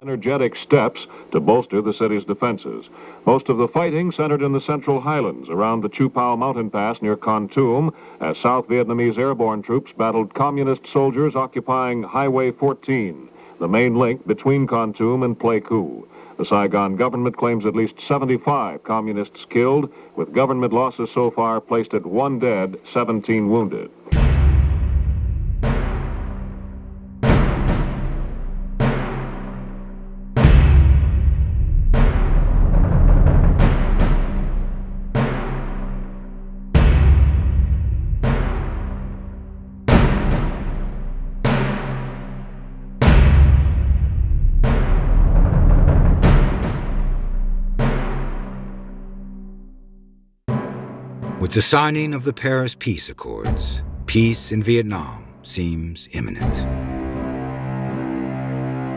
Energetic steps to bolster the city's defenses. Most of the fighting centered in the central highlands around the Chupao mountain pass near Kon Tum as South Vietnamese airborne troops battled communist soldiers occupying Highway 14, the main link between Kon Tum and Pleiku. The Saigon government claims at least 75 communists killed, with government losses so far placed at 1 dead, 17 wounded. With the signing of the Paris Peace Accords, peace in Vietnam seems imminent.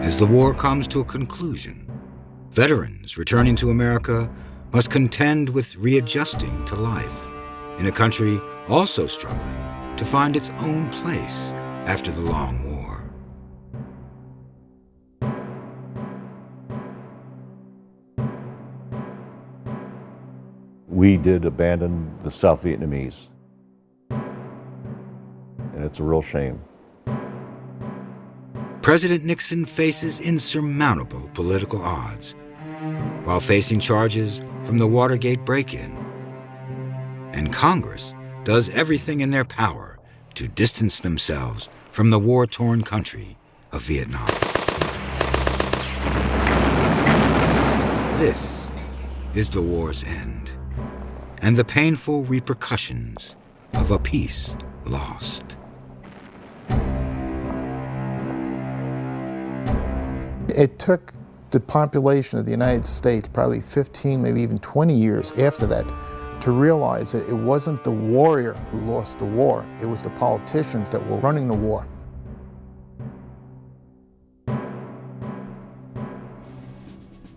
As the war comes to a conclusion, veterans returning to America must contend with readjusting to life in a country also struggling to find its own place after the long war. We did abandon the South Vietnamese, and it's a real shame. President Nixon faces insurmountable political odds while facing charges from the Watergate break-in. And Congress does everything in their power to distance themselves from the war-torn country of Vietnam. This is the war's end, and the painful repercussions of a peace lost. It took the population of the United States probably 15, maybe even 20 years after that to realize that it wasn't the warrior who lost the war, it was the politicians that were running the war.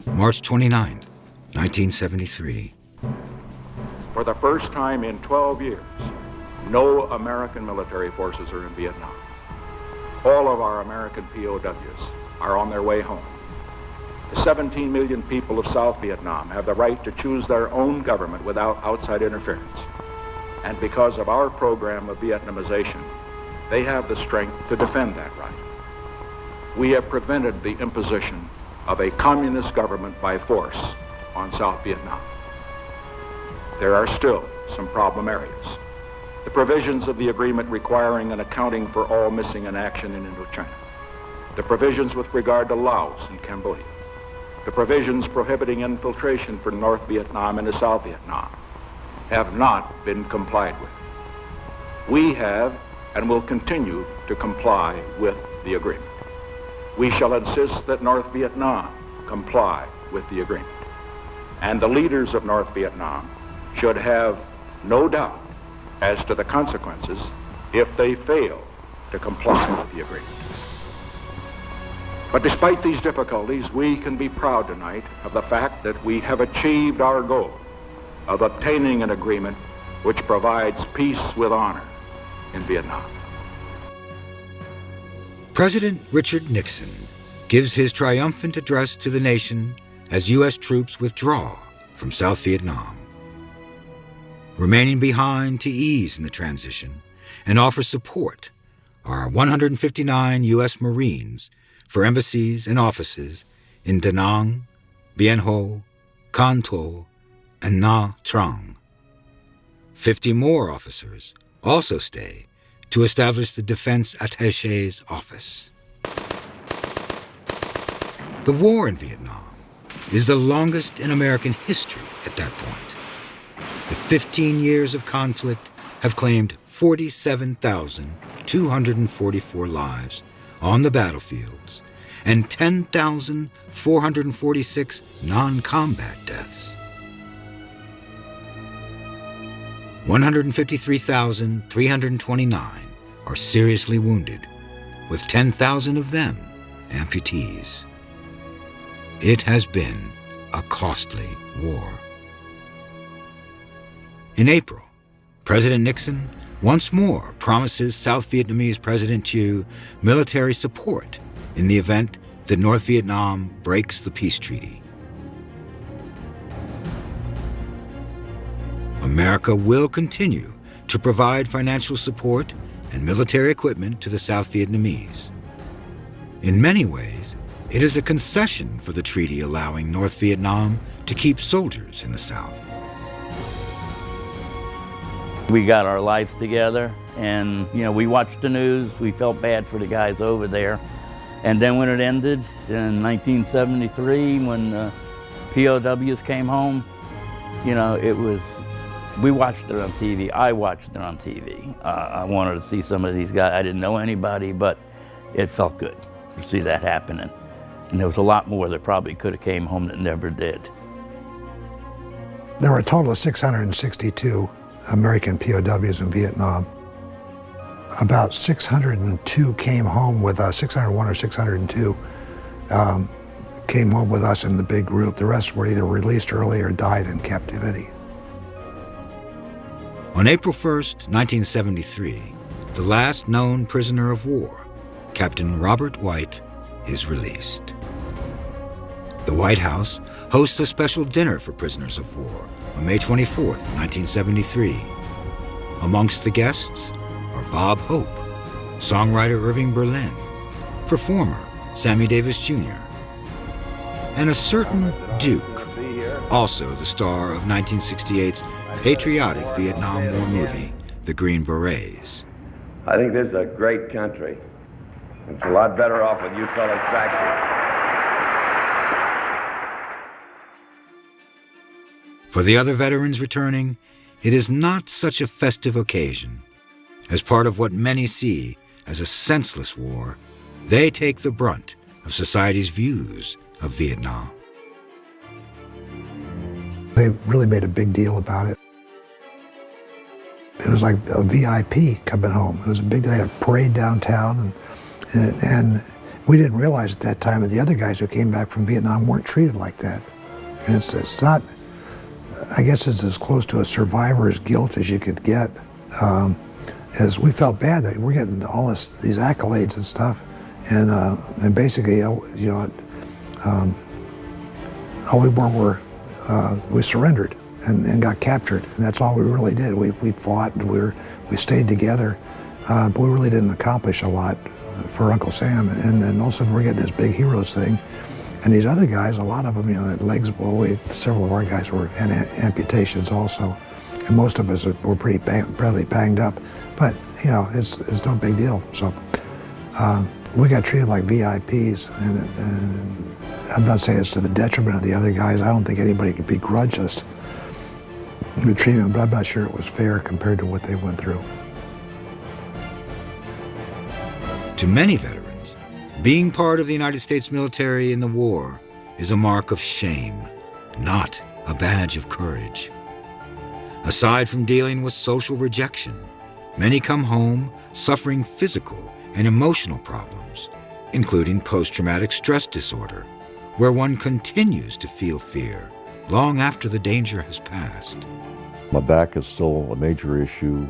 March 29th, 1973. For the first time in 12 years, no American military forces are in Vietnam. All of our American POWs are on their way home. The 17 million people of South Vietnam have the right to choose their own government without outside interference. And because of our program of Vietnamization, they have the strength to defend that right. We have prevented the imposition of a communist government by force on South Vietnam. There are still some problem areas. The provisions of the agreement requiring an accounting for all missing in action in Indochina. The provisions with regard to Laos and Cambodia. The provisions prohibiting infiltration from North Vietnam into South Vietnam have not been complied with. We have and will continue to comply with the agreement. We shall insist that North Vietnam comply with the agreement. And the leaders of North Vietnam should have no doubt as to the consequences if they fail to comply with the agreement. But despite these difficulties, we can be proud tonight of the fact that we have achieved our goal of obtaining an agreement which provides peace with honor in Vietnam. President Richard Nixon gives his triumphant address to the nation as U.S. troops withdraw from South Vietnam. Remaining behind to ease in the transition and offer support are 159 U.S. Marines for embassies and offices in Da Nang, Bien Ho, Can Tho, and Nha Trang. 50 more officers also stay to establish the Defense Attaché's office. The war in Vietnam is the longest in American history at that point. The 15 years of conflict have claimed 47,244 lives on the battlefields and 10,446 non-combat deaths. 153,329 are seriously wounded, with 10,000 of them amputees. It has been a costly war. In April, President Nixon once more promises South Vietnamese President Thieu military support in the event that North Vietnam breaks the peace treaty. America will continue to provide financial support and military equipment to the South Vietnamese. In many ways, it is a concession for the treaty allowing North Vietnam to keep soldiers in the South. We got our lives together, and we watched the news. We felt bad for the guys over there. And then when it ended in 1973, when the POWs came home, we watched it on TV. I watched it on TV. I wanted to see some of these guys. I didn't know anybody, but it felt good to see that happening. And there was a lot more that probably could have came home that never did. There were a total of 662 American POWs in Vietnam. About 602 came home with us, 601 or 602 came home with us in the big group. The rest were either released early or died in captivity. On April 1st, 1973, the last known prisoner of war, Captain Robert White, is released. The White House hosts a special dinner for prisoners of war on May 24th, 1973. Amongst the guests are Bob Hope, songwriter Irving Berlin, performer Sammy Davis Jr., and a certain Duke, also the star of 1968's patriotic Vietnam War movie, The Green Berets. I think this is a great country. It's a lot better off with you fellas back here. For the other veterans returning, it is not such a festive occasion. As part of what many see as a senseless war, they take the brunt of society's views of Vietnam. They really made a big deal about it. It was like a VIP coming home. It was a big day, a parade downtown, and we didn't realize at that time that the other guys who came back from Vietnam weren't treated like that. And it's not, I guess it's as close to a survivor's guilt as you could get. As we felt bad that we're getting all these accolades and stuff, and basically, all we were we surrendered and got captured, and that's all we really did. We fought, and we stayed together, but we really didn't accomplish a lot for Uncle Sam. And then all of a sudden we're getting this big heroes thing, and these other guys, a lot of them, had legs. Well, several of our guys had amputations also, and most of us were pretty badly banged up. But it's no big deal. So we got treated like VIPs, and I'm not saying it's to the detriment of the other guys. I don't think anybody could begrudge us the treatment, but I'm not sure it was fair compared to what they went through. To many veterans, being part of the United States military in the war is a mark of shame, not a badge of courage. Aside from dealing with social rejection, many come home suffering physical and emotional problems, including post-traumatic stress disorder, where one continues to feel fear long after the danger has passed. My back is still a major issue,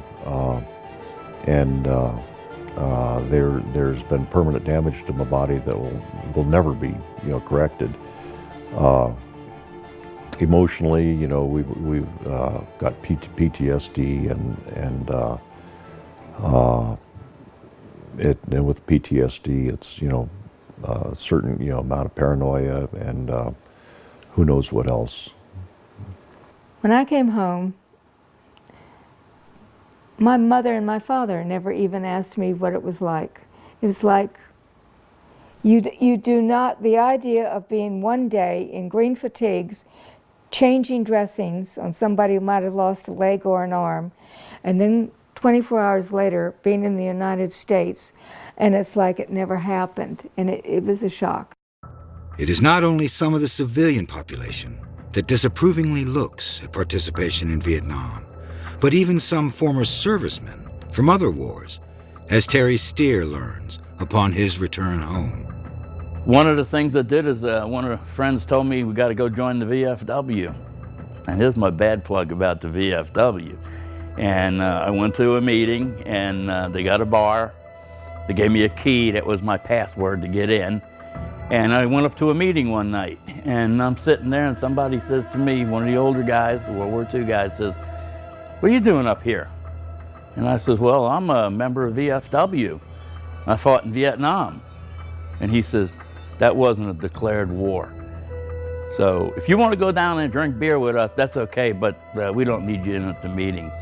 and there's been permanent damage to my body that will never be corrected. Emotionally, we've got PTSD, and with PTSD, it's a certain amount of paranoia and who knows what else. When I came home, my mother and my father never even asked me what it was like. It was like, you do not, the idea of being one day in green fatigues, changing dressings on somebody who might have lost a leg or an arm, and then 24 hours later being in the United States, and it's like it never happened, and it was a shock. It is not only some of the civilian population that disapprovingly looks at participation in Vietnam, but even some former servicemen from other wars, as Terry Steer learns upon his return home. One of the things that did is one of the friends told me we got to go join the VFW. And here's my bad plug about the VFW. And I went to a meeting, and they got a bar. They gave me a key. That was my password to get in. And I went up to a meeting one night, and I'm sitting there, and somebody says to me, one of the older guys, World War II guys, says, "What are you doing up here?" And I says, "Well, I'm a member of VFW. I fought in Vietnam." And he says, "That wasn't a declared war. So if you want to go down and drink beer with us, that's okay, but we don't need you in at the meetings."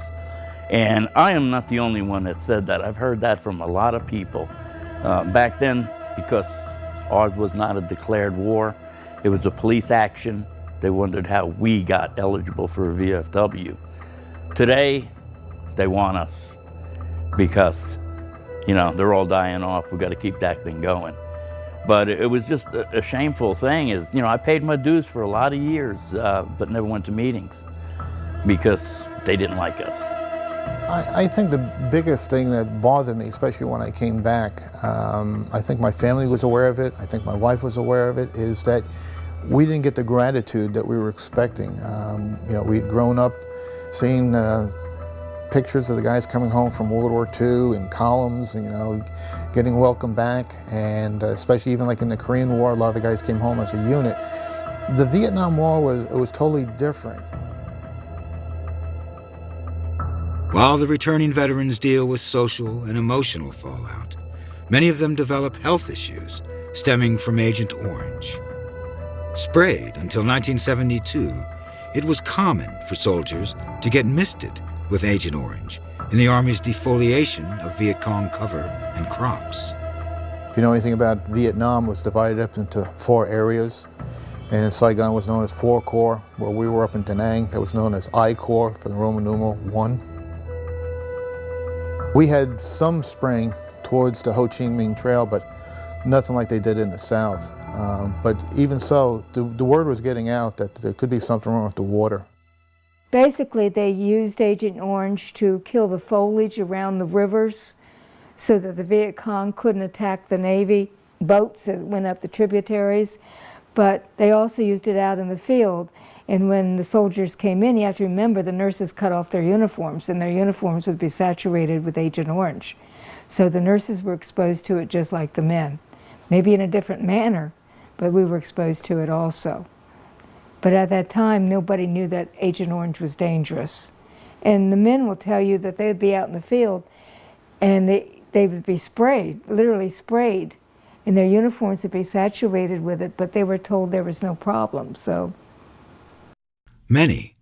And I am not the only one that said that. I've heard that from a lot of people. Back then, because ours was not a declared war, it was a police action. They wondered how we got eligible for a VFW. Today, they want us because, you know, they're all dying off. We've got to keep that thing going. But it was just a shameful thing is, you know, I paid my dues for a lot of years, but never went to meetings because they didn't like us. I think the biggest thing that bothered me, especially when I came back, I think my family was aware of it, I think my wife was aware of it, is that we didn't get the gratitude that we were expecting. You know, we'd grown up seeing pictures of the guys coming home from World War II in columns, you know, getting welcomed back, and especially even like in the Korean War, a lot of the guys came home as a unit. The Vietnam War was totally different. While the returning veterans deal with social and emotional fallout, many of them develop health issues stemming from Agent Orange. Sprayed until 1972, it was common for soldiers to get misted with Agent Orange in the Army's defoliation of Viet Cong cover and crops. If you know anything about Vietnam, it was divided up into 4 areas. And Saigon was known as 4 Corps, where we were up in Da Nang. That was known as I Corps for the Roman numeral 1. We had some spraying towards the Ho Chi Minh Trail, but nothing like they did in the south. But even so, the word was getting out that there could be something wrong with the water. Basically, they used Agent Orange to kill the foliage around the rivers so that the Viet Cong couldn't attack the Navy boats that went up the tributaries. But they also used it out in the field. And when the soldiers came in, you have to remember the nurses cut off their uniforms, and their uniforms would be saturated with Agent Orange. So the nurses were exposed to it just like the men. Maybe in a different manner, but we were exposed to it also. But at that time, nobody knew that Agent Orange was dangerous. And the men will tell you that they would be out in the field, and they would be sprayed, literally sprayed, and their uniforms would be saturated with it, but they were told there was no problem, so. Many,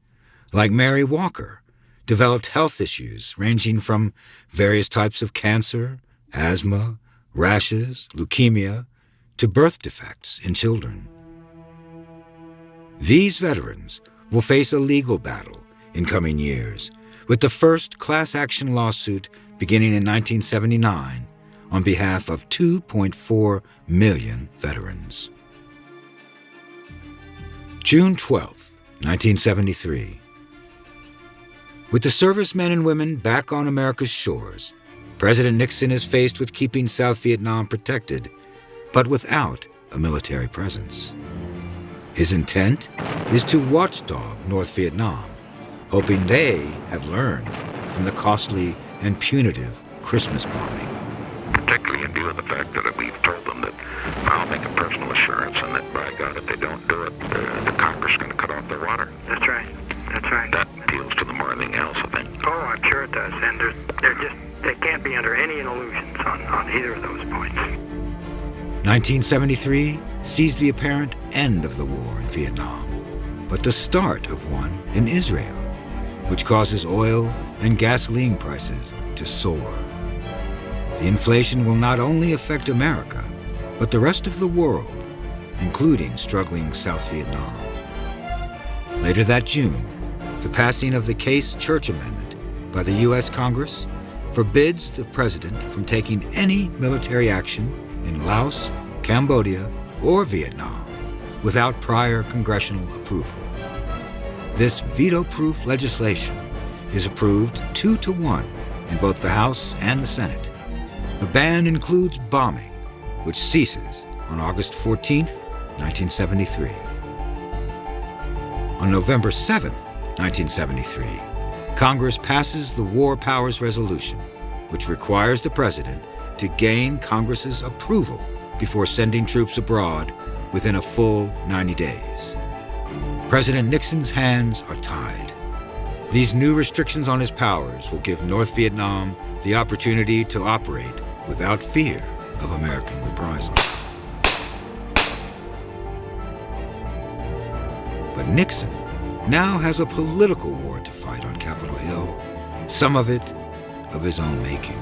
like Mary Walker, developed health issues ranging from various types of cancer, asthma, rashes, leukemia, to birth defects in children. These veterans will face a legal battle in coming years, with the first class action lawsuit beginning in 1979 on behalf of 2.4 million veterans. June 12th, 1973. With the servicemen and women back on America's shores, President Nixon is faced with keeping South Vietnam protected, but without a military presence. His intent is to watchdog North Vietnam, hoping they have learned from the costly and punitive Christmas bombing. Particularly in view of the fact that we've told them that I'll make a personal assurance and that, by God, if they don't do it, the Congress is going to cut off their water. That's right. That's right. That appeals to them more than anything else, I think. Oh, I'm sure it does. And they can't be under any illusions on either of those points. 1973 sees the apparent end of the war in Vietnam, but the start of one in Israel, which causes oil and gasoline prices to soar. The inflation will not only affect America, but the rest of the world, including struggling South Vietnam. Later that June, the passing of the Case Church Amendment by the U.S. Congress forbids the president from taking any military action in Laos, Cambodia, or Vietnam without prior congressional approval. This veto-proof legislation is approved 2-1 in both the House and the Senate. The ban includes bombing, which ceases on August 14th, 1973. On November 7th, 1973, Congress passes the War Powers Resolution, which requires the President to gain Congress's approval before sending troops abroad within a full 90 days. President Nixon's hands are tied. These new restrictions on his powers will give North Vietnam the opportunity to operate without fear of American reprisal. But Nixon now has a political war to fight on Capitol Hill, some of it of his own making.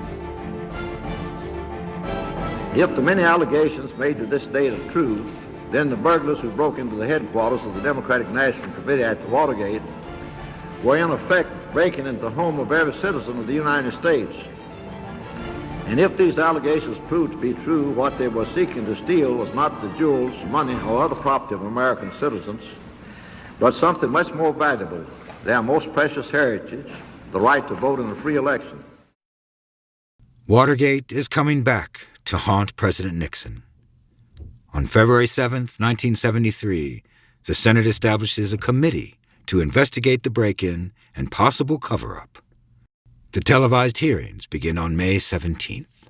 If the many allegations made to this date are true, then the burglars who broke into the headquarters of the Democratic National Committee at Watergate were in effect breaking into the home of every citizen of the United States. And if these allegations proved to be true, what they were seeking to steal was not the jewels, money, or other property of American citizens, but something much more valuable, their most precious heritage, the right to vote in a free election. Watergate is coming back to haunt President Nixon. On February 7th, 1973, the Senate establishes a committee to investigate the break-in and possible cover-up. The televised hearings begin on May 17th.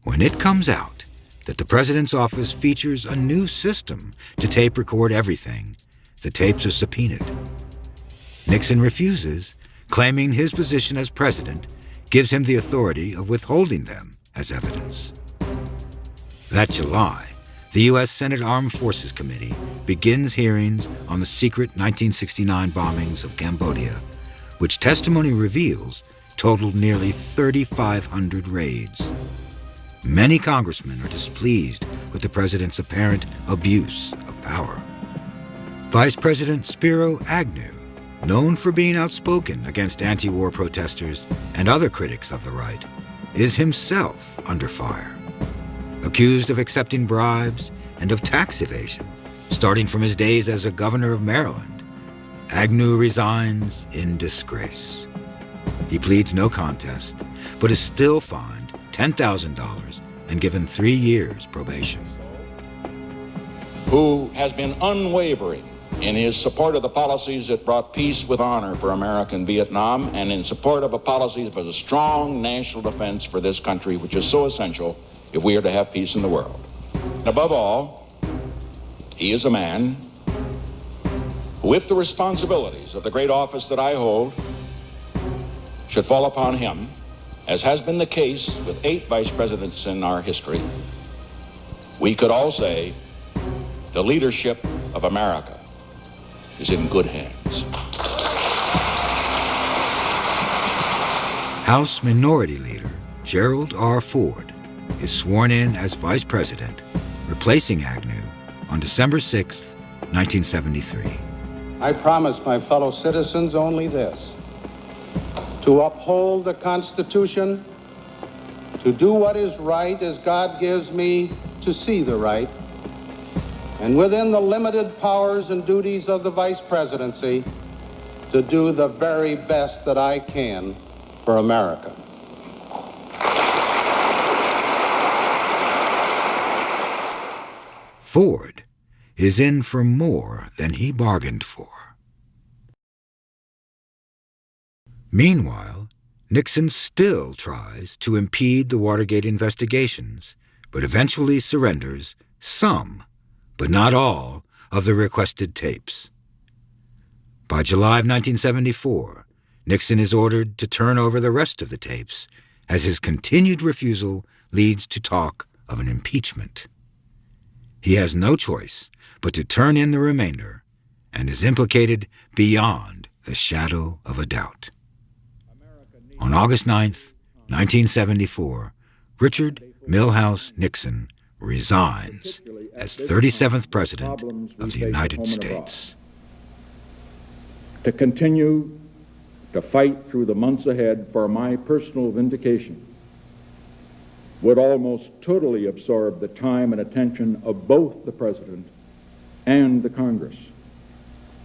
When it comes out that the president's office features a new system to tape record everything, the tapes are subpoenaed. Nixon refuses, claiming his position as president gives him the authority of withholding them as evidence. That July, the U.S. Senate Armed Forces Committee begins hearings on the secret 1969 bombings of Cambodia, which testimony reveals totaled nearly 3,500 raids. Many congressmen are displeased with the president's apparent abuse of power. Vice President Spiro Agnew, known for being outspoken against anti-war protesters and other critics of the right, is himself under fire. Accused of accepting bribes and of tax evasion, starting from his days as a governor of Maryland, Agnew resigns in disgrace. He pleads no contest, but is still fined $10,000 and given 3 years probation. Who has been unwavering in his support of the policies that brought peace with honor for America in Vietnam, and in support of a policy for the strong national defense for this country, which is so essential if we are to have peace in the world. And above all, he is a man who, if the responsibilities of the great office that I hold should fall upon him, as has been the case with 8 vice presidents in our history, we could all say the leadership of America is in good hands. House Minority Leader Gerald R. Ford is sworn in as vice president, replacing Agnew on December 6, 1973. I promise my fellow citizens only this: to uphold the Constitution, to do what is right as God gives me to see the right, and within the limited powers and duties of the vice presidency, to do the very best that I can for America. Ford is in for more than he bargained for. Meanwhile, Nixon still tries to impede the Watergate investigations, but eventually surrenders some, but not all, of the requested tapes. By July of 1974, Nixon is ordered to turn over the rest of the tapes, as his continued refusal leads to talk of an impeachment. He has no choice but to turn in the remainder, and is implicated beyond the shadow of a doubt. On August 9th, 1974, Richard Milhous Nixon resigns as 37th President of the United States. To continue to fight through the months ahead for my personal vindication would almost totally absorb the time and attention of both the President and the Congress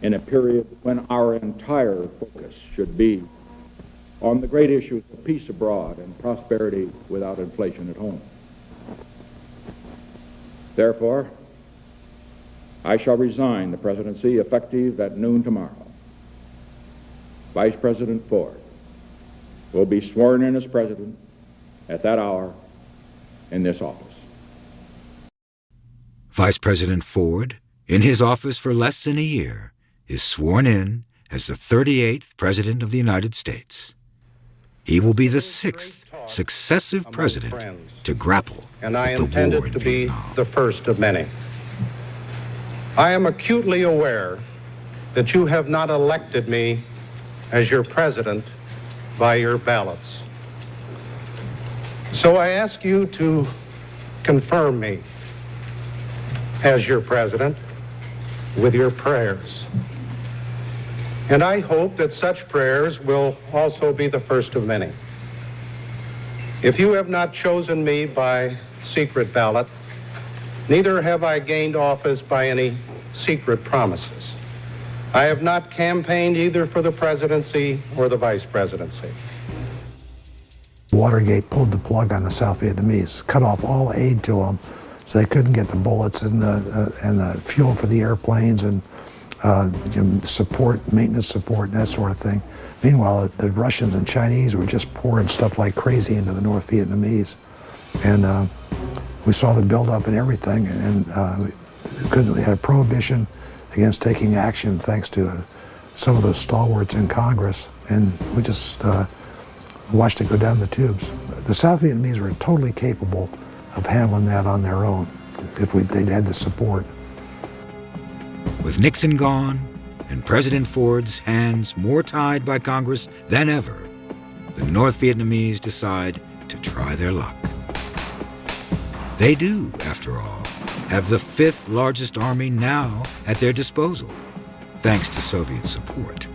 in a period when our entire focus should be on the great issues of peace abroad and prosperity without inflation at home. Therefore, I shall resign the presidency effective at noon tomorrow. Vice President Ford will be sworn in as president at that hour in this office. Vice President Ford, in his office for less than a year, is sworn in as the 38th President of the United States. He will be the 6th successive president to grapple with the war in Vietnam. And I intend it to be the first of many. I am acutely aware that you have not elected me as your president by your ballots. So I ask you to confirm me as your president with your prayers. And I hope that such prayers will also be the first of many. If you have not chosen me by secret ballot, neither have I gained office by any secret promises. I have not campaigned either for the presidency or the vice presidency. Watergate pulled the plug on the South Vietnamese, cut off all aid to them, so they couldn't get the bullets and the fuel for the airplanes and support, maintenance support, and that sort of thing. Meanwhile, the Russians and Chinese were just pouring stuff like crazy into the North Vietnamese. And we saw the buildup and everything, and we had a prohibition against taking action thanks to some of those stalwarts in Congress, and we just watched it go down the tubes. The South Vietnamese were totally capable of handling that on their own if they'd had the support. With Nixon gone and President Ford's hands more tied by Congress than ever, the North Vietnamese decide to try their luck. They do, after all, have the 5th largest army now at their disposal, thanks to Soviet support.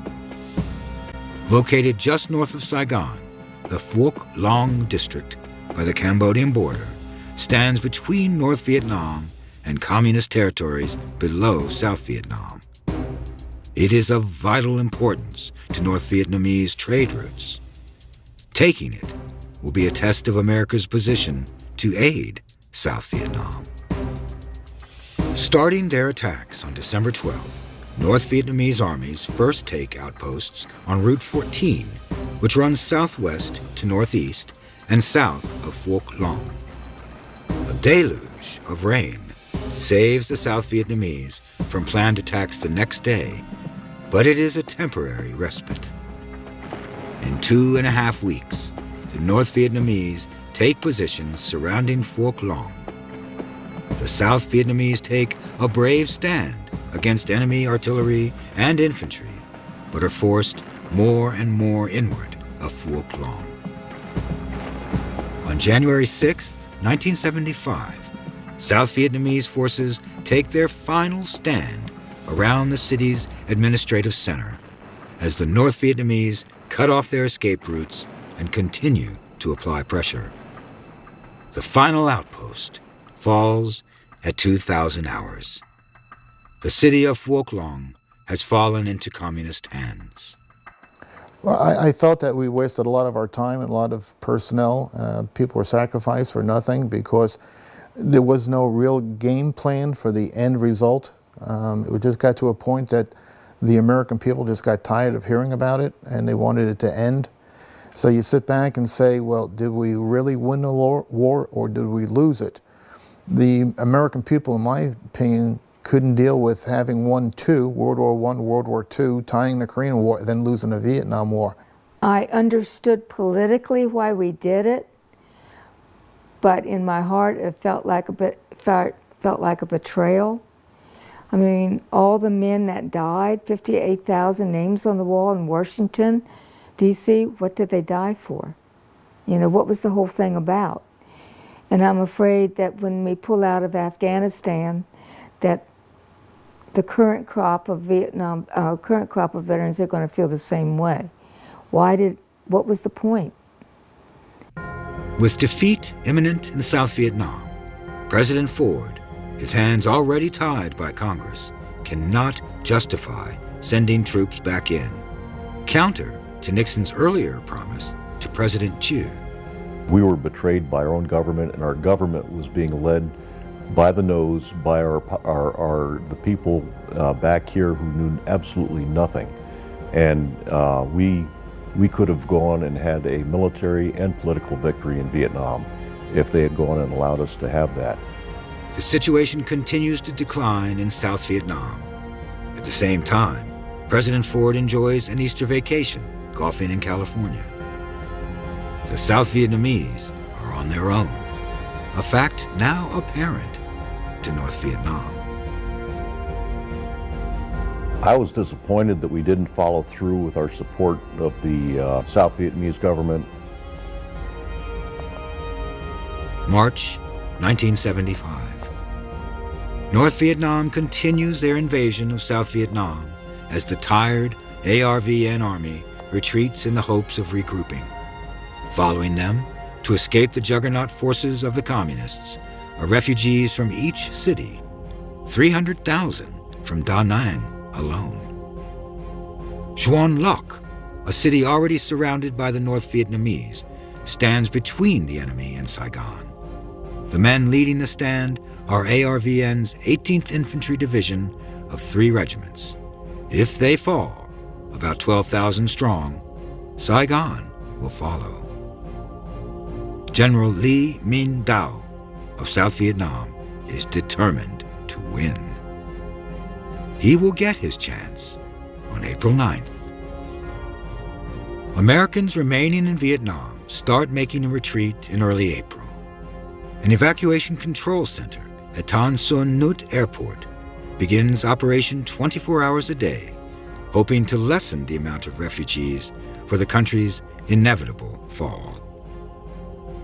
Located just north of Saigon, the Phuoc Long district by the Cambodian border stands between North Vietnam and communist territories below South Vietnam. It is of vital importance to North Vietnamese trade routes. Taking it will be a test of America's position to aid South Vietnam. Starting their attacks on December 12th, North Vietnamese armies first take outposts on Route 14, which runs southwest to northeast and south of Phuoc Long. A deluge of rain saves the South Vietnamese from planned attacks the next day, but it is a temporary respite. In 2.5 weeks, the North Vietnamese take positions surrounding Phuoc Long. The South Vietnamese take a brave stand against enemy artillery and infantry, but are forced more and more inward of Phuoc Long. On January 6, 1975, South Vietnamese forces take their final stand around the city's administrative center as the North Vietnamese cut off their escape routes and continue to apply pressure. The final outpost falls at 2,000 hours. The city of Phuoc Long has fallen into communist hands. Well, I felt that we wasted a lot of our time and a lot of personnel. People were sacrificed for nothing because there was no real game plan for the end result. It just got to a point that the American people just got tired of hearing about it and they wanted it to end. So you sit back and say, well, did we really win the war or did we lose it? The American people, in my opinion, couldn't deal with having won 2, World War I, World War II, tying the Korean War, then losing the Vietnam War. I understood politically why we did it, but in my heart it felt like a betrayal. I mean, all the men that died, 58,000 names on the wall in Washington, D.C., what did they die for? You know, what was the whole thing about? And I'm afraid that when we pull out of Afghanistan, that the current crop of veterans are going to feel the same way. What was the point? With defeat imminent in South Vietnam, President Ford, his hands already tied by Congress, cannot justify sending troops back in, counter to Nixon's earlier promise to President Thieu. We were betrayed by our own government, and our government was being led by the nose by the people back here who knew absolutely nothing. And we could have gone and had a military and political victory in Vietnam if they had gone and allowed us to have that. the situation continues to decline in South Vietnam. At the same time, President Ford enjoys an Easter vacation golfing in California. The South Vietnamese are on their own, a fact now apparent to North Vietnam. I was disappointed that we didn't follow through with our support of the South Vietnamese government. March 1975. North Vietnam continues their invasion of South Vietnam as the tired ARVN army retreats in the hopes of regrouping. Following them, to escape the juggernaut forces of the communists, are refugees from each city, 300,000 from Da Nang alone. Xuan Loc, a city already surrounded by the North Vietnamese, stands between the enemy and Saigon. The men leading the stand are ARVN's 18th Infantry Division of 3 regiments. If they fall, about 12,000 strong, Saigon will follow. General Ly Minh Dao of South Vietnam is determined to win. He will get his chance on April 9th. Americans remaining in Vietnam start making a retreat in early April. An evacuation control center at Tan Son Nhut Airport begins operation 24 hours a day, hoping to lessen the amount of refugees for the country's inevitable fall.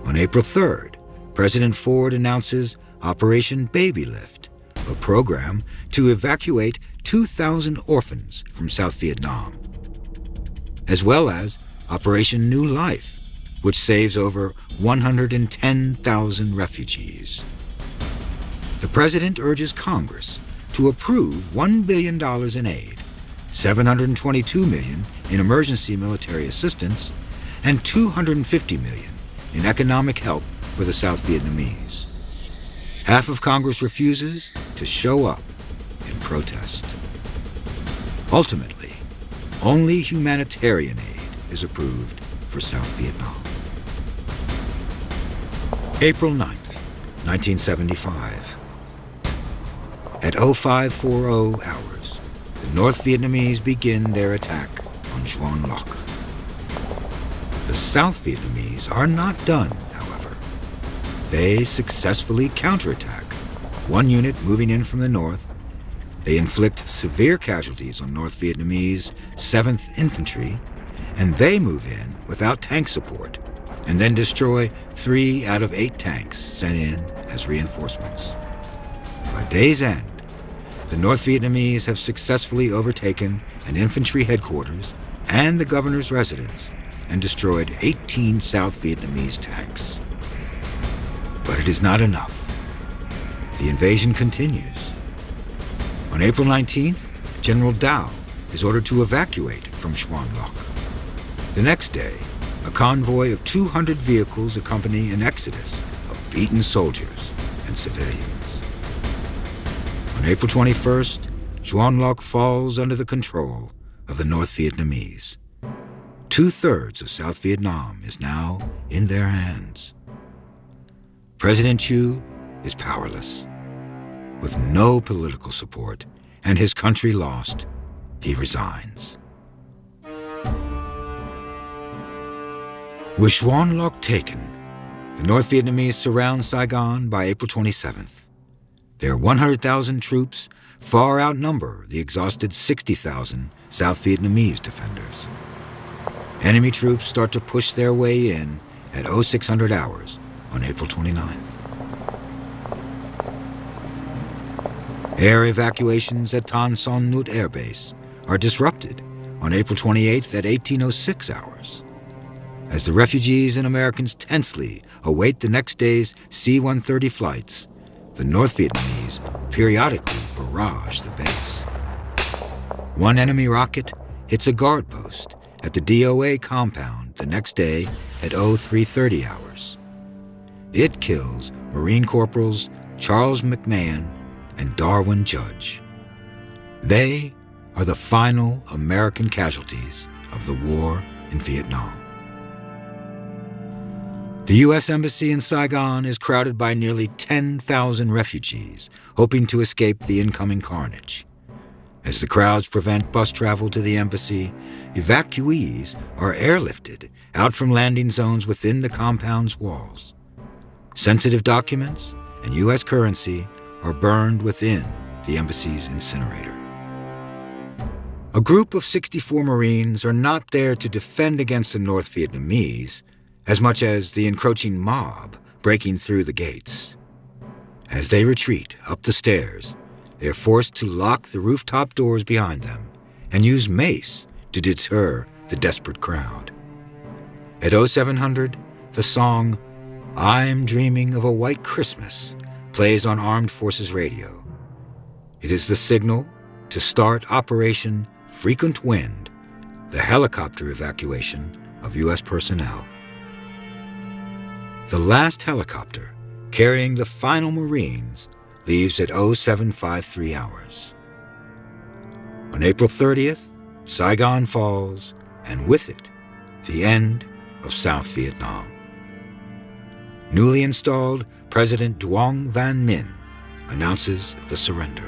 On April 3rd, President Ford announces Operation Baby Lift, a program to evacuate 2,000 orphans from South Vietnam, as well as Operation New Life, which saves over 110,000 refugees. The President urges Congress to approve $1 billion in aid, $722 million in emergency military assistance, and $250 million in economic help for the South Vietnamese. Half of Congress refuses to show up in protest. Ultimately, only humanitarian aid is approved for South Vietnam. April 9th, 1975. At 0540 hours, the North Vietnamese begin their attack on Xuan Loc. The South Vietnamese are not done, however. They successfully counterattack, one unit moving in from the north. They inflict severe casualties on North Vietnamese 7th Infantry, and they move in without tank support, and then destroy 3 out of 8 tanks sent in as reinforcements. By day's end, the North Vietnamese have successfully overtaken an infantry headquarters and the governor's residence and destroyed 18 South Vietnamese tanks. But it is not enough. The invasion continues. On April 19th, General Dao is ordered to evacuate from Xuan Loc. The next day, a convoy of 200 vehicles accompany an exodus of beaten soldiers and civilians. On April 21st, Xuan Loc falls under the control of the North Vietnamese. 2/3 of South Vietnam is now in their hands. President Chu is powerless. With no political support and his country lost, he resigns. With Xuan Loc taken, the North Vietnamese surround Saigon by April 27th. Their 100,000 troops far outnumber the exhausted 60,000 South Vietnamese defenders. Enemy troops start to push their way in at 0600 hours on April 29th. Air evacuations at Tan Son Nhut Air Base are disrupted on April 28th at 1806 hours. As the refugees and Americans tensely await the next day's C-130 flights, the North Vietnamese periodically barrage the base. One enemy rocket hits a guard post at the DOA compound the next day at 0330 hours. It kills Marine Corporals Charles McMahon and Darwin Judge. They are the final American casualties of the war in Vietnam. The U.S. Embassy in Saigon is crowded by nearly 10,000 refugees hoping to escape the incoming carnage. As the crowds prevent bus travel to the embassy, evacuees are airlifted out from landing zones within the compound's walls. Sensitive documents and U.S. currency are burned within the embassy's incinerator. A group of 64 Marines are not there to defend against the North Vietnamese as much as the encroaching mob breaking through the gates. As they retreat up the stairs, they are forced to lock the rooftop doors behind them and use mace to deter the desperate crowd. At 0700, the song "I'm Dreaming of a White Christmas" plays on Armed Forces Radio. It is the signal to start Operation Frequent Wind, the helicopter evacuation of U.S. personnel. The last helicopter, carrying the final Marines, leaves at 0753 hours. On April 30th, Saigon falls, and with it, the end of South Vietnam. Newly installed President Duong Van Minh announces the surrender.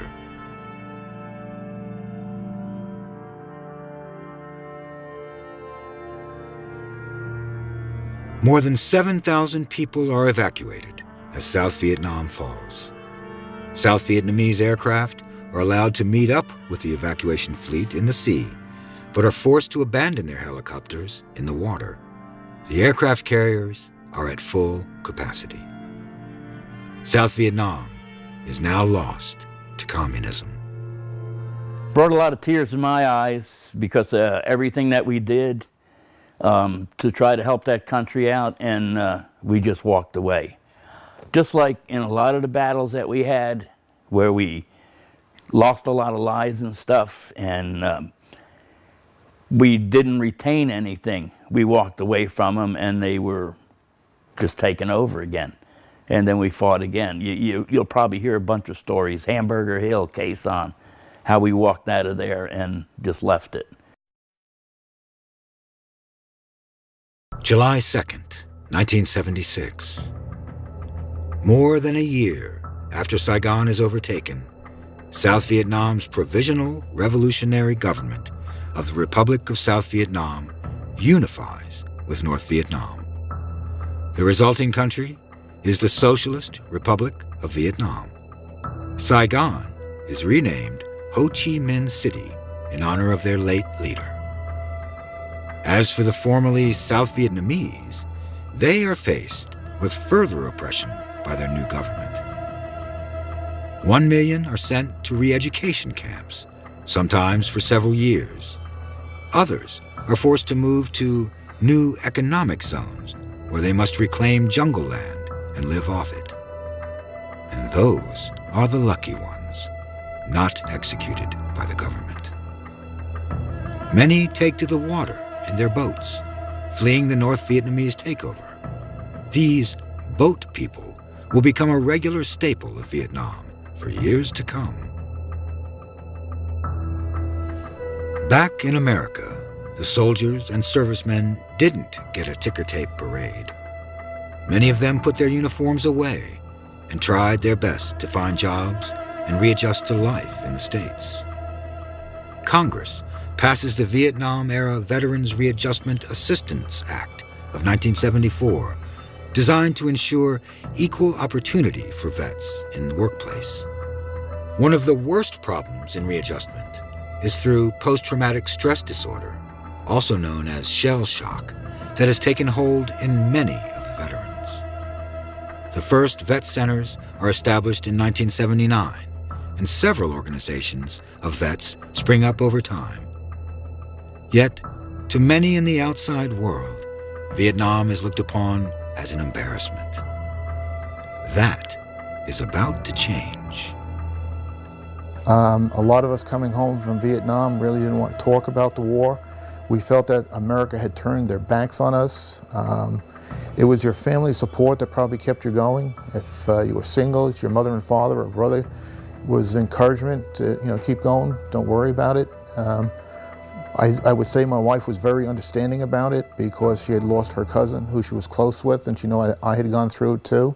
More than 7,000 people are evacuated as South Vietnam falls. South Vietnamese aircraft are allowed to meet up with the evacuation fleet in the sea, but are forced to abandon their helicopters in the water. The aircraft carriers are at full capacity. South Vietnam is now lost to communism. Brought a lot of tears in my eyes because of everything that we did to try to help that country out, and we just walked away. Just like in a lot of the battles that we had, where we lost a lot of lives and stuff, and we didn't retain anything. We walked away from them, and they were just taken over again. And then we fought again. You'll probably hear a bunch of stories, Hamburger Hill case on how we walked out of there and just left it. July 2nd, 1976. More than a year after Saigon is overtaken, South Vietnam's Provisional Revolutionary Government of the Republic of South Vietnam unifies with North Vietnam. The resulting country is the Socialist Republic of Vietnam. Saigon is renamed Ho Chi Minh City in honor of their late leader. As for the formerly South Vietnamese, they are faced with further oppression by their new government. 1 million are sent to re-education camps, sometimes for several years. Others are forced to move to new economic zones where they must reclaim jungle land and live off it. And those are the lucky ones, not executed by the government. Many take to the water in their boats, fleeing the North Vietnamese takeover. These boat people will become a regular staple of Vietnam for years to come. Back in America, the soldiers and servicemen didn't get a ticker tape parade. Many of them put their uniforms away and tried their best to find jobs and readjust to life in the States. Congress passes the Vietnam-era Veterans Readjustment Assistance Act of 1974, designed to ensure equal opportunity for vets in the workplace. One of the worst problems in readjustment is through post-traumatic stress disorder, also known as shell shock, that has taken hold in many of the veterans. The first vet centers are established in 1979, and several organizations of vets spring up over time. Yet, to many in the outside world, Vietnam is looked upon as an embarrassment. That is about to change. A lot of us coming home from Vietnam really didn't want to talk about the war. We felt that America had turned their backs on us. It was your family support that probably kept you going. If you were single, it's your mother and father or brother was encouragement to keep going, don't worry about it. I would say my wife was very understanding about it because she had lost her cousin who she was close with, and she knew I had gone through it too.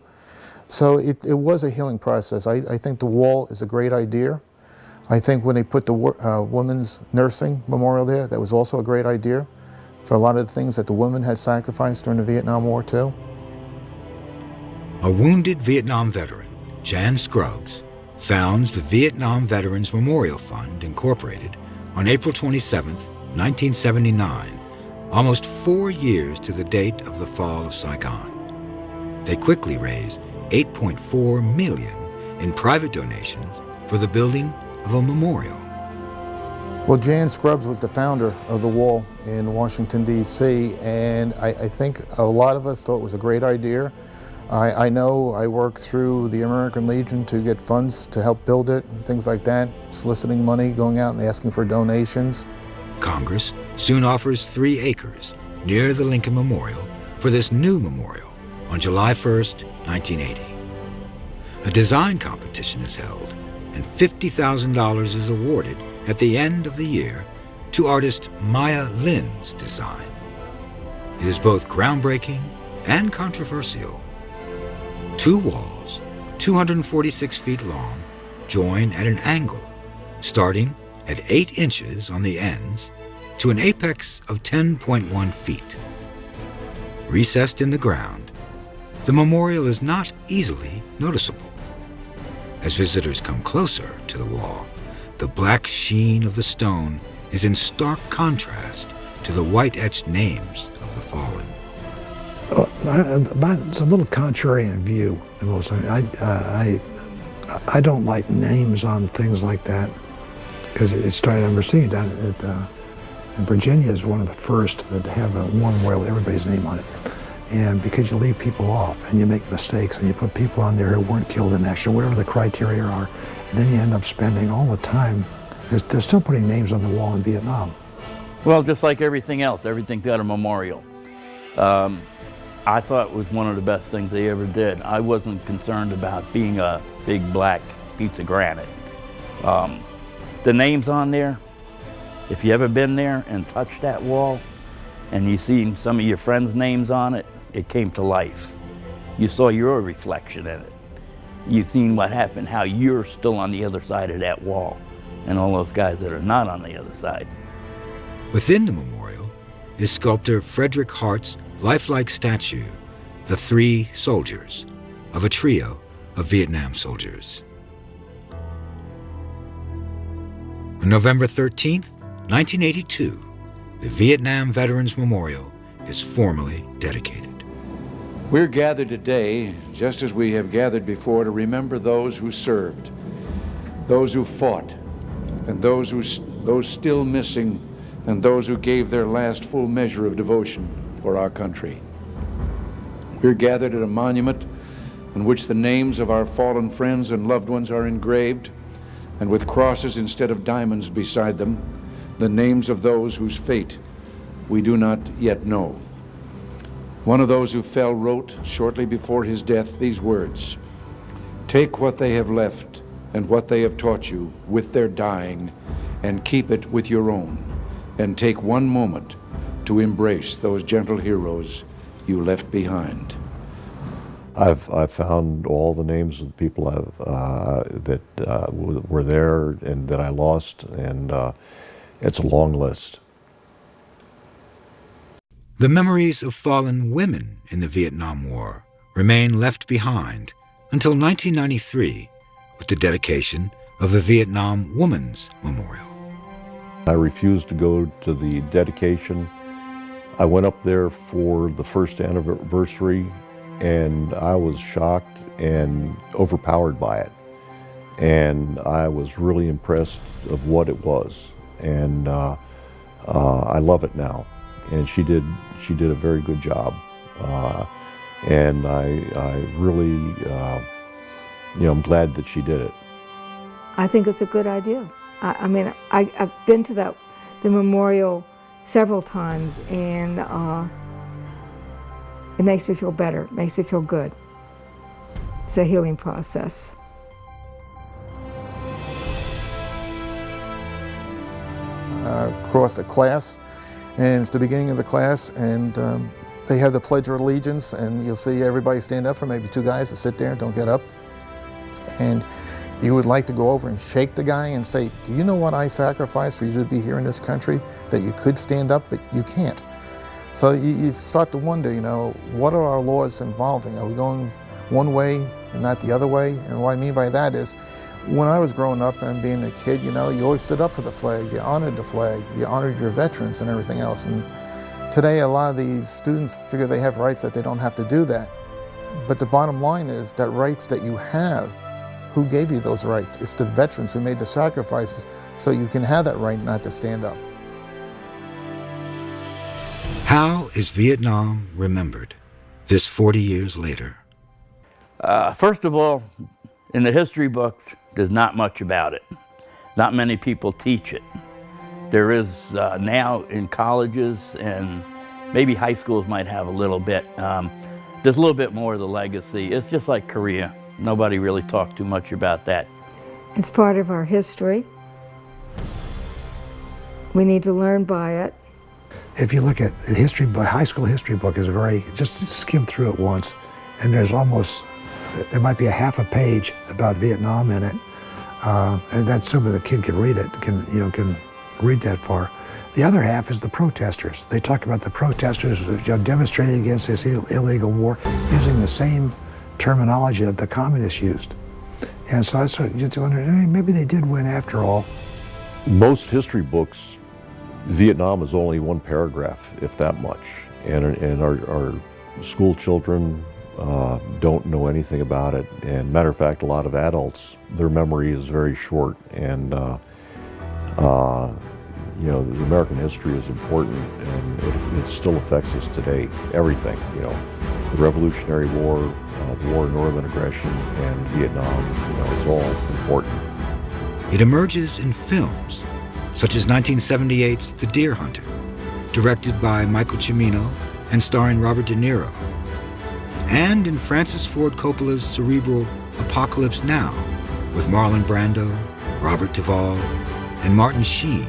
So it was a healing process. I think the wall is a great idea. I think when they put the Women's Nursing Memorial there, that was also a great idea for a lot of the things that the women had sacrificed during the Vietnam War too. A wounded Vietnam veteran, Jan Scruggs, founds the Vietnam Veterans Memorial Fund, Incorporated, on April 27, 1979, almost 4 years to the date of the fall of Saigon. They quickly raise $8.4 million in private donations for the building of a memorial. Well, Jan Scruggs was the founder of the wall in Washington, D.C., and I think a lot of us thought it was a great idea. I know I worked through the American Legion to get funds to help build it and things like that, soliciting money, going out and asking for donations. Congress soon offers 3 acres near the Lincoln Memorial for this new memorial on July 1st, 1980. A design competition is held, and $50,000 is awarded at the end of the year to artist Maya Lin's design. It is both groundbreaking and controversial. 2 walls, 246 feet long, join at an angle, starting at 8 inches on the ends to an apex of 10.1 feet. Recessed in the ground, the memorial is not easily noticeable. As visitors come closer to the wall, the black sheen of the stone is in stark contrast to the white-etched names of the fallen. It's a little contrarian view. I don't like names on things like that because it started. I remember seeing it down in Virginia is one of the first that have a war memorial with everybody's name on it. And because you leave people off and you make mistakes and you put people on there who weren't killed in action, whatever the criteria are, and then you end up spending all the time. They're still putting names on the wall in Vietnam. Well, just like everything else, everything's got a memorial. I thought it was one of the best things they ever did. I wasn't concerned about being a big black piece of granite. The names on there, if you ever been there and touched that wall and you seen some of your friends' names on it, it came to life. You saw your reflection in it. You seen what happened, how you're still on the other side of that wall, and all those guys that are not on the other side. Within the memorial is sculptor Frederick Hart's lifelike statue, The 3 Soldiers, of a trio of Vietnam soldiers. On November 13th, 1982, the Vietnam Veterans Memorial is formally dedicated. We're gathered today, just as we have gathered before, to remember those who served, those who fought, and those still missing, and those who gave their last full measure of devotion for our country. We're gathered at a monument on which the names of our fallen friends and loved ones are engraved, and with crosses instead of diamonds beside them, the names of those whose fate we do not yet know. One of those who fell wrote shortly before his death these words: "Take what they have left and what they have taught you with their dying, and keep it with your own, and take one moment to embrace those gentle heroes you left behind." I've found all the names of the people that were there and that I lost, and it's a long list. The memories of fallen women in the Vietnam War remain left behind until 1993 with the dedication of the Vietnam Women's Memorial. I refused to go to the dedication. I went up there for the first anniversary, and I was shocked and overpowered by it. And I was really impressed of what it was. And I love it now. And she did a very good job. And I really, I'm glad that she did it. I think it's a good idea. I mean, I've been to the memorial several times, and it makes me feel better. It makes me feel good. It's a healing process. across the class, and it's the beginning of the class, and they have the Pledge of Allegiance, and you'll see everybody stand up for maybe 2 guys to sit there, don't get up. And you would like to go over and shake the guy and say, do you know what I sacrificed for you to be here in this country? That you could stand up, but you can't. So you start to wonder, you know, what are our laws involving? Are we going one way and not the other way? And what I mean by that is, when I was growing up and being a kid, you know, you always stood up for the flag, you honored the flag, you honored your veterans and everything else. And today, a lot of these students figure they have rights that they don't have to do that. But the bottom line is that rights that you have, who gave you those rights? It's the veterans who made the sacrifices so you can have that right not to stand up. How is Vietnam remembered this 40 years later? First of all, in the history books, there's not much about it. Not many people teach it. There is now in colleges, and maybe high schools might have a little bit. There's a little bit more of the legacy. It's just like Korea. Nobody really talked too much about that. It's part of our history. We need to learn by it. If you look at the history book, high school history book is just skim through it once, and there might be a half a page about Vietnam in it, and that's assuming the kid can read it, can read that far. The other half is the protesters. They talk about the protesters demonstrating against this illegal war using the same terminology that the communists used. And so I started to wonder, hey, maybe they did win after all. Most history books, Vietnam is only one paragraph, if that much. And our school children don't know anything about it. And matter of fact, a lot of adults, their memory is very short. And you know, the American history is important, and it still affects us today. Everything, you know, the Revolutionary War, the War of Northern Aggression, and Vietnam, you know, it's all important. It emerges in films, such as 1978's The Deer Hunter, directed by Michael Cimino and starring Robert De Niro, and in Francis Ford Coppola's cerebral Apocalypse Now, with Marlon Brando, Robert Duvall, and Martin Sheen.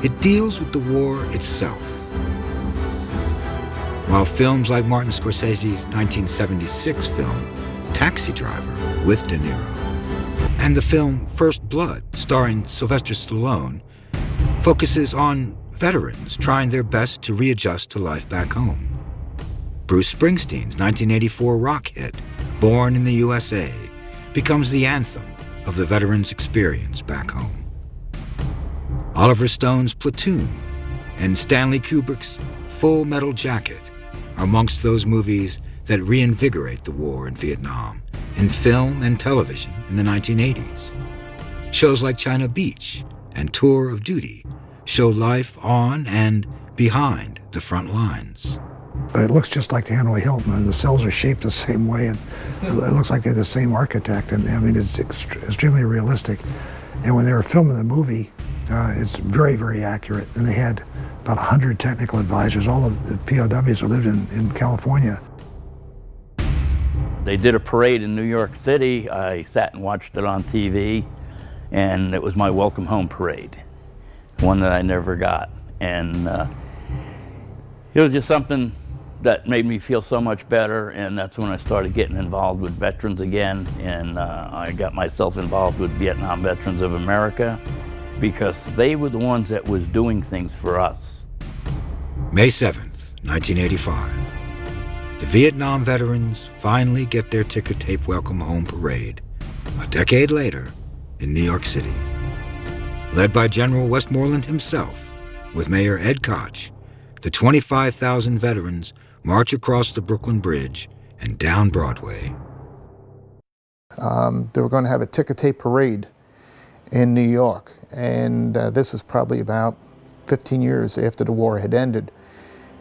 It deals with the war itself. While films like Martin Scorsese's 1976 film, Taxi Driver, with De Niro, and the film First Blood, starring Sylvester Stallone, focuses on veterans trying their best to readjust to life back home. Bruce Springsteen's 1984 rock hit, Born in the USA, becomes the anthem of the veterans' experience back home. Oliver Stone's Platoon and Stanley Kubrick's Full Metal Jacket are amongst those movies that reinvigorate the war in Vietnam in film and television in the 1980s. Shows like China Beach and Tour of Duty show life on and behind the front lines. But it looks just like the Hanoi Hilton, and the cells are shaped the same way, and it looks like they're the same architect, and I mean, it's extremely realistic. And when they were filming the movie, it's very, very accurate, and they had about 100 technical advisors, all of the POWs who lived in California. They did a parade in New York City. I sat and watched it on TV, and it was my welcome home parade, one that I never got. And it was just something that made me feel so much better, and that's when I started getting involved with veterans again, and I got myself involved with Vietnam Veterans of America, because they were the ones that was doing things for us. May 7th, 1985. The Vietnam veterans finally get their ticker tape welcome home parade, a decade later in New York City. Led by General Westmoreland himself, with Mayor Ed Koch, the 25,000 veterans march across the Brooklyn Bridge and down Broadway. They were going to have a ticker tape parade in New York, and this was probably about 15 years after the war had ended.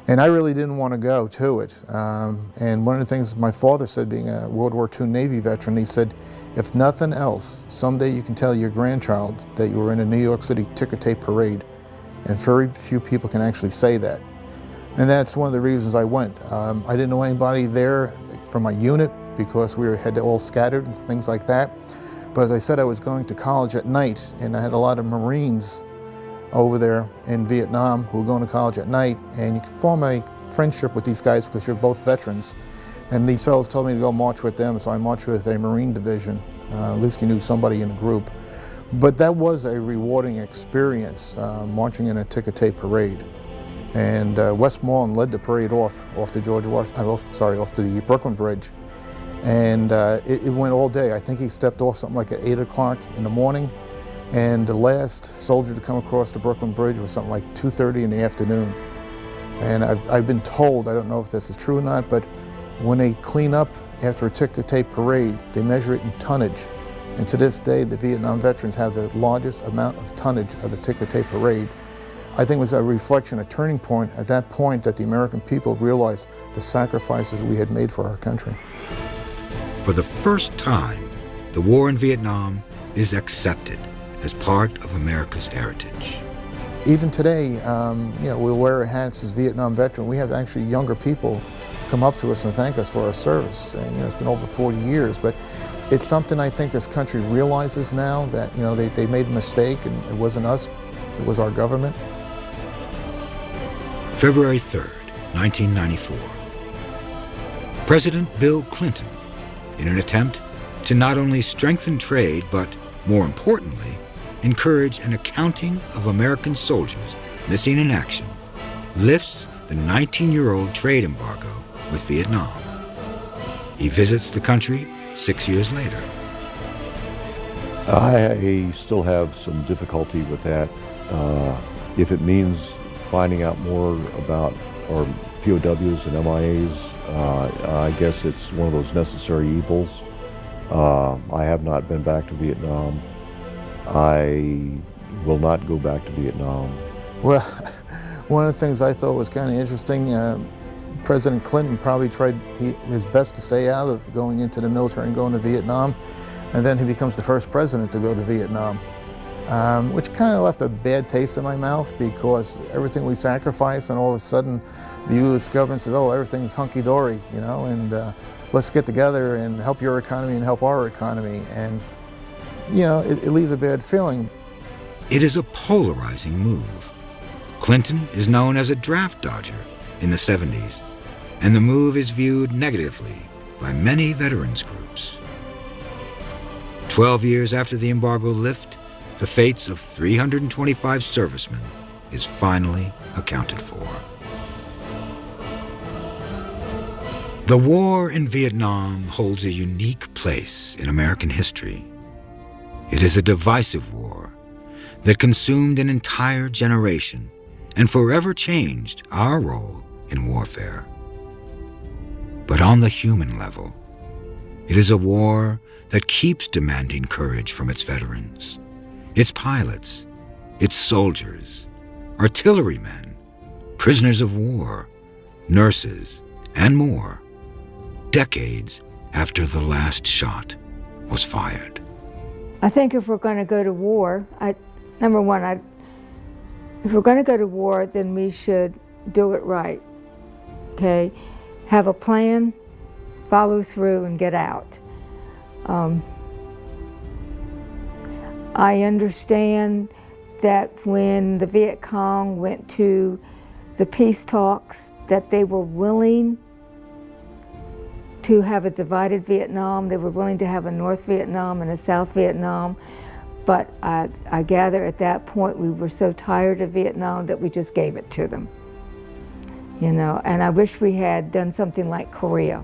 And I really didn't want to go to it. And one of the things my father said, being a World War II Navy veteran, he said, if nothing else, someday you can tell your grandchild that you were in a New York City ticker tape parade. And very few people can actually say that. And that's one of the reasons I went. I didn't know anybody there from my unit because we had all scattered and things like that. But as I said, I was going to college at night, and I had a lot of Marines over there in Vietnam who were going to college at night, and you can form a friendship with these guys because you're both veterans. And these fellows told me to go march with them, so I marched with a Marine division. At least you knew somebody in the group. But that was a rewarding experience, marching in a ticker tape parade. And Westmoreland led the parade off the off the Brooklyn Bridge. And it went all day. I think he stepped off something like at 8 o'clock in the morning. And the last soldier to come across the Brooklyn Bridge was something like 2:30 in the afternoon. And I've been told, I don't know if this is true or not, but when they clean up after a ticker tape parade, they measure it in tonnage. And to this day, the Vietnam veterans have the largest amount of tonnage of the ticker tape parade. I think it was a reflection, a turning point at that point that the American people realized the sacrifices we had made for our country. For the first time, the war in Vietnam is accepted as part of America's heritage. Even today, we'll wear our hats as Vietnam veteran. We have actually younger people come up to us and thank us for our service. And it's been over 40 years, but it's something I think this country realizes now that they made a mistake, and it wasn't us, it was our government. February 3rd, 1994. President Bill Clinton, in an attempt to not only strengthen trade, but more importantly, encourage an accounting of American soldiers missing in action, lifts the 19-year-old trade embargo with Vietnam. He visits the country 6 years later. I still have some difficulty with that. If it means finding out more about our POWs and MIAs, I guess it's one of those necessary evils. I have not been back to Vietnam. I will not go back to Vietnam. Well, one of the things I thought was kind of interesting, President Clinton probably tried his best to stay out of going into the military and going to Vietnam, and then he becomes the first president to go to Vietnam, which kind of left a bad taste in my mouth because everything we sacrificed, and all of a sudden the U.S. government says, oh, everything's hunky-dory, and let's get together and help your economy and help our economy. And it leaves a bad feeling. It is a polarizing move. Clinton is known as a draft dodger in the 70s, and the move is viewed negatively by many veterans groups. 12 years after the embargo lift, the fates of 325 servicemen is finally accounted for. The war in Vietnam holds a unique place in American history. It is a divisive war that consumed an entire generation and forever changed our role in warfare. But on the human level, it is a war that keeps demanding courage from its veterans, its pilots, its soldiers, artillerymen, prisoners of war, nurses, and more, decades after the last shot was fired. I think if we're going to go to war, number one, if we're going to go to war, then we should do it right, okay? Have a plan, follow through, and get out. I understand that when the Viet Cong went to the peace talks, that they were willing to have a divided Vietnam. They were willing to have a North Vietnam and a South Vietnam. But I gather at that point we were so tired of Vietnam that we just gave it to them. And I wish we had done something like Korea,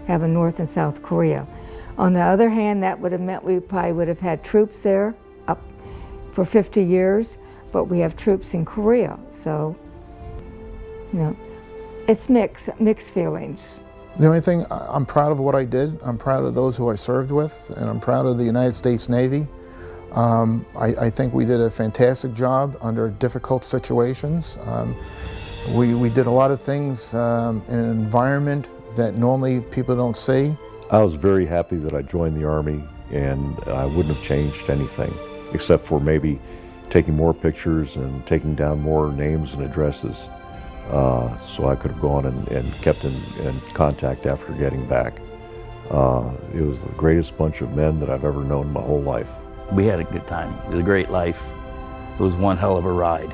have a North and South Korea. On the other hand, that would have meant we probably would have had troops there up for 50 years, but we have troops in Korea. So, it's mixed feelings. The only thing, I'm proud of what I did. I'm proud of those who I served with, and I'm proud of the United States Navy. I think we did a fantastic job under difficult situations. We did a lot of things in an environment that normally people don't see. I was very happy that I joined the Army, and I wouldn't have changed anything, except for maybe taking more pictures and taking down more names and addresses. So I could have gone and kept in contact after getting back. It was the greatest bunch of men that I've ever known in my whole life. We had a good time. It was a great life. It was one hell of a ride.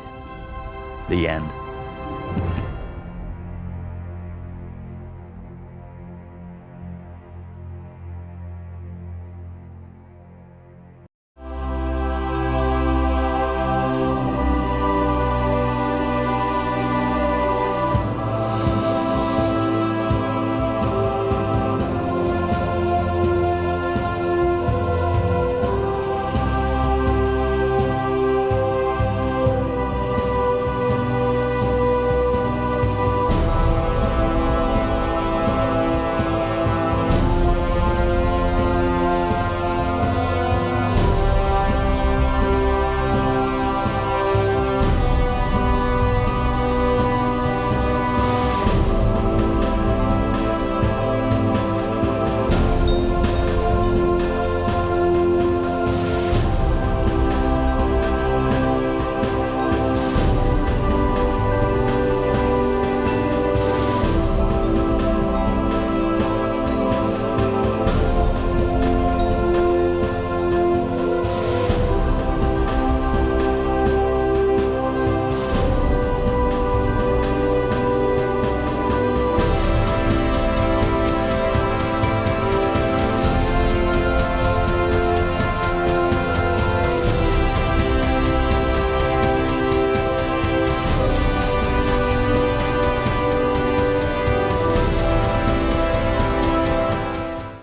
The end.